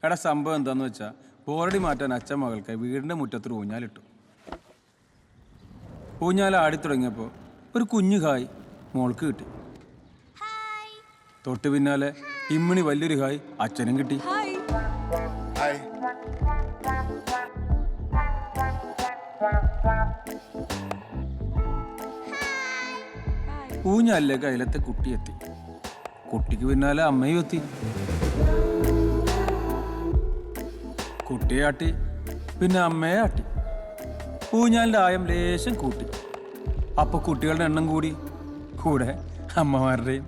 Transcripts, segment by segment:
എടാ സംഭവം എന്താന്ന് വെച്ചാൽ ബോറടി മാറ്റാൻ അച്ഛൻ മകൾക്ക് വീടിൻ്റെ മുറ്റത്തൊരു ഊഞ്ഞാലിട്ടു. ഊഞ്ഞാൽ ആടിത്തുടങ്ങിയപ്പോൾ ഒരു കുഞ്ഞു ഹായ് മോൾക്ക് കിട്ടി. തൊട്ട് പിന്നാലെ ഇമ്മിണി വലിയൊരു ഹായ് അച്ഛനും കിട്ടി. ഊഞ്ഞാലിലേക്ക് അയലത്തെ കുട്ടി എത്തി. കുട്ടിക്ക് പിന്നാലെ അമ്മയും എത്തി. കുട്ടിയെ ആട്ടി, പിന്നെ അമ്മയെ ആട്ടി. ഊഞ്ഞാലിൻ്റെ ആയം ലേശം കൂട്ടി. അപ്പൊ കുട്ടികളുടെ എണ്ണം കൂടി, കൂടെ അമ്മമാരുടെയും.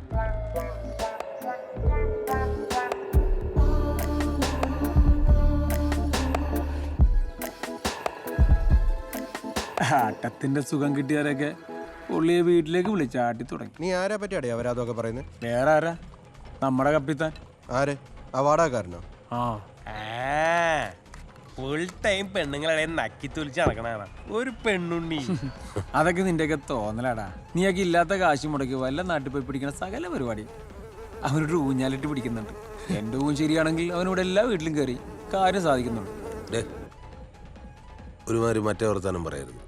ആട്ടത്തിന്റെ സുഖം കിട്ടിയവരൊക്കെ പുള്ളിയെ വീട്ടിലേക്ക് വിളിച്ച് ആട്ടി തുടങ്ങി. നീ ആരെ പറ്റിയാടിയാ അവരതൊക്കെ പറയുന്നത്? വേറെ ആരാ? നമ്മുടെ കപ്പിത്താൻ. ആര്? ആ വാടകക്കാരനോ? ഫുൾ ടൈം പെണ്ണുങ്ങളെ നക്കി തുലിച്ച് നടക്കണ ഒരു പെണ്ണുണ്ണി. അതൊക്കെ നിന്റെയൊക്കെ തോന്നലാടാ. നീയൊക്കെ ഇല്ലാത്ത കാശ് മുടക്കി വല്ല നാട്ടിൽ പോയി പിടിക്കുന്ന സകല പരിപാടി അവനൊരു ഊഞ്ഞാലിട്ട് പിടിക്കുന്നുണ്ട്. എൻ്റെ ഊൻ ശരിയാണെങ്കിൽ അവനിവിടെ എല്ലാ വീട്ടിലും കയറി കാര്യം സാധിക്കുന്നുണ്ട്. ഒരുമാതിരി മറ്റേ വർത്താനം പറയരുത്.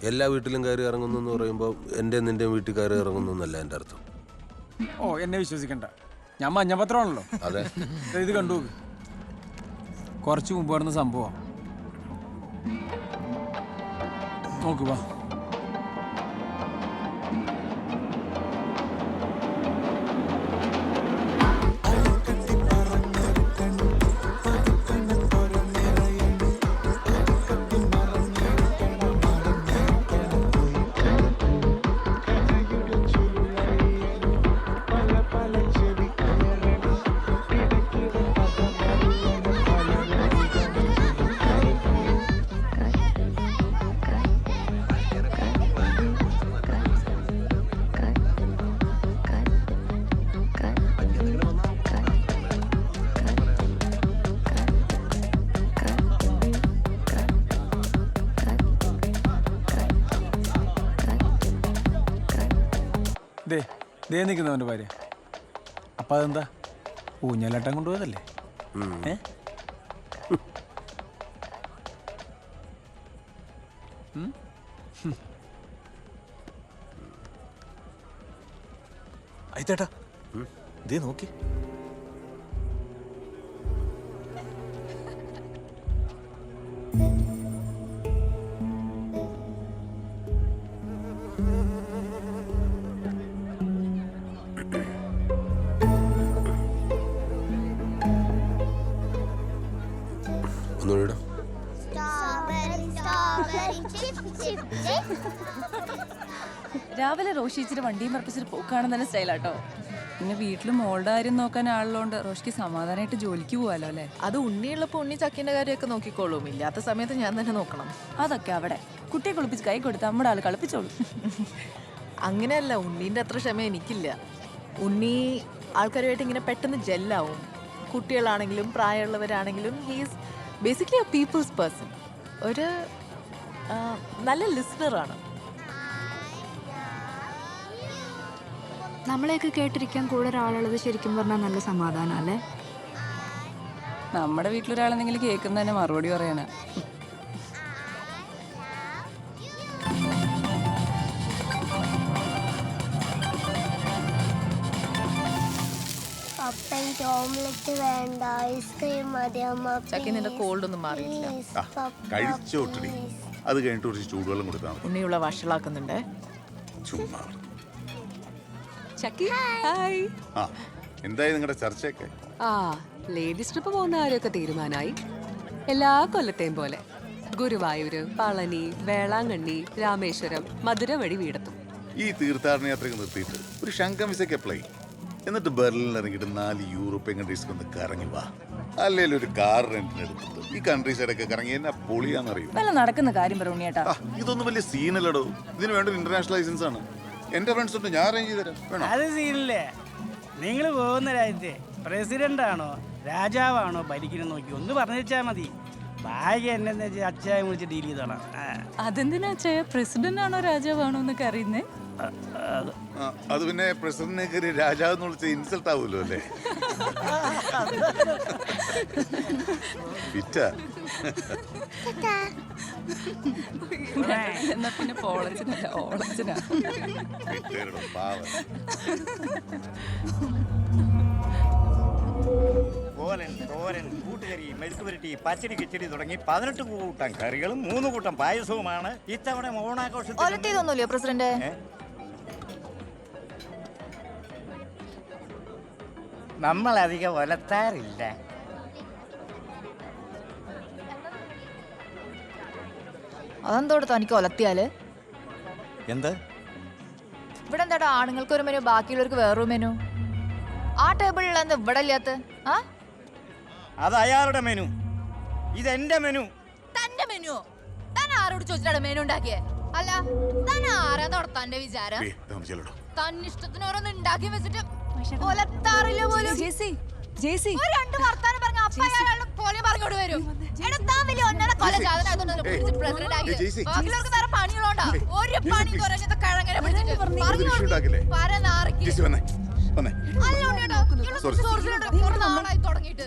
എല്ലാ വീട്ടിലും കയറി ഇറങ്ങുന്നു എന്ന് പറയുമ്പോൾ എൻ്റെ നിന്റെ വീട്ടിൽ കയറി ഇറങ്ങുന്നു എന്നല്ല എൻ്റെ അർത്ഥം. ഓ, എന്നെ വിശ്വസിക്കണ്ട, ഞാൻ മഞ്ഞപത്രമാണല്ലോ. അതെ, ഇത് കണ്ടു. കുറച്ച് മുമ്പ് നടന്ന സംഭവം നോക്കുക. ദേ നിൽക്കുന്നവൻ്റെ ഭാര്യ. അപ്പം അതെന്താ ഊഞ്ഞാലാട്ടം കൊണ്ടുപോയതല്ലേ? അയ്യേട്ടാ ദേ നോക്കി. ഒന്നുകൂടെ രാവിലെ റോഷി ഇച്ചിരി വണ്ടിയും പറപ്പിച്ചിട്ട് പോക്കാണെന്ന് തന്നെ സ്റ്റൈലാട്ടോ. പിന്നെ വീട്ടിൽ മോളുടെ കാര്യം നോക്കാൻ ആളുള്ളതുകൊണ്ട് റോഷിക്ക് സമാധാനമായിട്ട് ജോലിക്ക് പോവാലോ അല്ലേ? അത് ഉണ്ണിയുള്ളപ്പോൾ ഉണ്ണി ചക്കിന്റെ കാര്യമൊക്കെ നോക്കിക്കോളും. ഇല്ലാത്ത സമയത്ത് ഞാൻ തന്നെ നോക്കണം. അതൊക്കെ അവിടെ കുട്ടിയെ കുളിപ്പിച്ച് കൈ കൊടുത്ത് നമ്മുടെ ആൾ കളിപ്പിച്ചോളൂ. അങ്ങനെയല്ല, ഉണ്ണീൻ്റെ അത്ര ക്ഷമ എനിക്കില്ല. ഉണ്ണി ആൾക്കാരുമായിട്ട് ഇങ്ങനെ പെട്ടെന്ന് ജെല്ലാവും. കുട്ടികളാണെങ്കിലും പ്രായമുള്ളവരാണെങ്കിലും he's basically a people's person. ഒരു നല്ല ലിസണറാണ്. നമ്മളെയൊക്കെ കേട്ടിരിക്കാൻ കൂടെ ഒരാളുള്ളത് ശരിക്കും പറഞ്ഞാൽ നല്ല സമാധാനം അല്ലേ? നമ്മുടെ വീട്ടിലൊരാളെന്തെങ്കിലും കേൾക്കുന്നതന്നെ മറുപടി പറയാനാ. ചക്കി നിന്റെ കോൾഡ് ഒന്നും മാറിയില്ല. കഴിച്ചോട്ടടി, അത് കഴിഞ്ഞിട്ട് കുറച്ച് ചൂടുവെള്ളം കൊടുത്താൽ മതി. ഉണ്ണിയുള്ള വഷളാക്കുന്നുണ്ട്. ചുമ്മാ. എന്തായി നിങ്ങളുടെ ചർച്ചയൊക്കെ? ലേഡീസ് ട്രിപ്പ് പോകുന്ന കാര്യമൊക്കെ തീരുമാനമായി. എല്ലാ കൊല്ലത്തെയും പോലെ ഗുരുവായൂര്, പളനി, വേളാങ്കണ്ണി, രാമേശ്വരം, മധുര വഴി വീടെത്തും. ഈ തീർത്ഥാടന യാത്രയൊക്കെ നിർത്തിയിട്ട് ഒരു ശങ്കം വിസയ്ക്ക് അപ്ലൈ, എന്നിട്ട് ബെർലിനിൽ ഇറങ്ങിയിട്ട് 4 യൂറോപ്യൻ കൺട്രീസ് ഒന്ന് കറങ്ങി വാ. അല്ലെങ്കിൽ ഒരു കാർ റെന്റിന് എടുത്തിട്ട് ഈ കൺട്രീസൈഡൊക്കെ കറങ്ങി എന്നെ പൊളിയാന്നറിയും. നടക്കുന്ന കാര്യം പറയണേട്ടാ. ഇതൊന്നും വലിയ സീനല്ലടോ. ഇതിന് വേണ്ട ഇന്റർനാഷണൽ ലൈസൻസ് ആണ്. എന്റെ ഫ്രണ്ട്സ് ഉണ്ട്, ഞാൻ അറേഞ്ച് ചെയ്ത് തരാം. അത് സീനില്ലേ? നിങ്ങൾ പോകുന്ന രാജ്യത്തെ പ്രസിഡന്റ് ആണോ രാജാവാണോ ഭരിക്കണം നോക്കി ഒന്ന് പറഞ്ഞു വെച്ചാൽ മതി. ഭാഗ്യ എന്നെ അച്ഛായ വിളിച്ച് ഡീൽ ചെയ്തോളാം. അതെന്തിനാ അച്ഛായ പ്രസിഡന്റ് ആണോ രാജാവാണോ എന്നൊക്കെ അറിയുന്നേ? അത് പിന്നെ പ്രസിഡന്റിനെ കയറി രാജാവ് എന്ന് വിളിച്ച ഇൻസൾട്ട് ആവുമല്ലോ അല്ലേ? ഫിറ്റാ. എന്നാ പിന്നെ പോളച്ചനല്ല ഓളച്ചനാ. ഫിറ്റേരുടെ പാവം. തോരൻ തോരൻ കൂട്ടുകറി മെഴുക്ക് പുരട്ടി പച്ചടി കിച്ചടി തുടങ്ങി 18 കൂട്ടം കറികളും 3 കൂട്ടം പായസവുമാണ് ഇത്തവണ ഓണാഘോഷത്തിൽ. ഒലത്തിയതൊന്നുമില്ലയോ പ്രസിഡന്റ്? നമ്മൾ അധികം ഒലത്താറില്ല. അതെന്തോട് തനിക്ക് ഒലത്തിയാല്? എന്ത്? ഇവിടെ എന്താടാ ആണുങ്ങൾക്ക് ഒരു മെനു ബാക്കിയുള്ളവർക്ക് വേറൊരു മെനു? ആ ടേബിളിൽ എന്താ ഇവിടെ ഇല്ലാത്ത? അത് അയാളുടെ മെനു, ഇതെന്റെ മെനു. തന്റെ മെനു? താൻ ആരോട് ചോദിച്ചിട്ടാണ് മെനു ഉണ്ടാക്കിയേ? അല്ല താൻ ആരാ തന്റെ വിചാരം? തന്നിഷ്ടത്തിന് ഓരോന്ന് ഉണ്ടാക്കി വെച്ചിട്ട് ഒലത്താറില്ല പോലും. ഒരു രണ്ട് വർത്താനം പറഞ്ഞ അപ്പ അയാളുടെ പോലെ പറഞ്ഞോട് വരും. എടാ താൻ വലിയ ഒന്നര കൊല ജാതനായതുകൊണ്ട് പിടിച്ച് പ്രസിഡന്റ് ആക്കിയത്. ബാക്കിയുള്ളവർക്ക് വേറെ പണികളുണ്ടാ? ഒരു പണി കുറഞ്ഞത് കിഴങ്ങനെ പിടിച്ചിട്ട് പരനാറിക്ക് നാളായി തുടങ്ങിയിട്ട്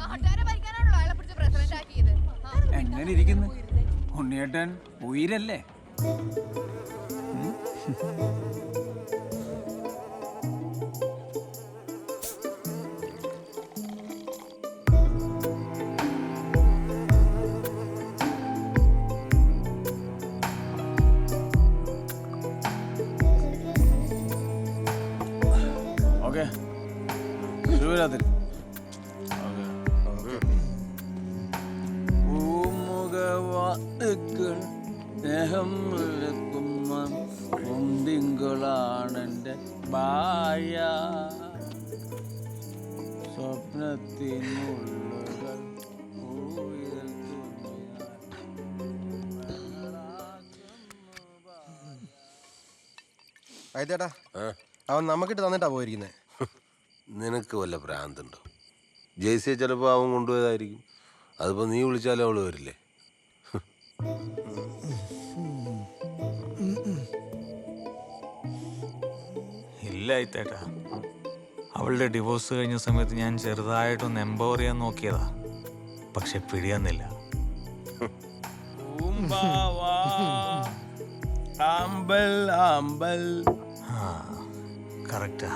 നാട്ടുകാരെ ഭരിക്കാനാണല്ലോ അയാളെ പിടിച്ച് പ്രസിഡന്റ് ആക്കിയത്. എങ്ങനെ ഇരിക്കുന്നു ഉണ്ണിയേട്ടൻ? ഉയരല്ലേ? ഓക്കെ, ശിവരാത്രി. പൂമുഖവാതുക്കൾ സ്നേഹം വിളക്കുന്ന തിങ്കളാണെൻ്റെ ഭാര്യ, സ്വപ്നത്തിനുള്ളുകൾ ആയിത്തേട്ടാ, അവൻ നമുക്കിട്ട് തന്നിട്ടാ പോയിരിക്കുന്നത്. നിനക്ക് വല്ല ഭ്രാന്തുണ്ടോ? ജെയ്സിയെ ചിലപ്പോൾ അവൻ കൊണ്ടുപോയതായിരിക്കും. അതിപ്പോൾ നീ വിളിച്ചാലും അവള് വരില്ലേ? ഇല്ല ഇത്തേട്ടാ, അവളുടെ ഡിവോഴ്സ് കഴിഞ്ഞ സമയത്ത് ഞാൻ ചെറുതായിട്ടൊന്ന് എംപവർ ചെയ്യാൻ നോക്കിയതാ, പക്ഷെ പിടിയുന്നില്ല. കറക്റ്റാ.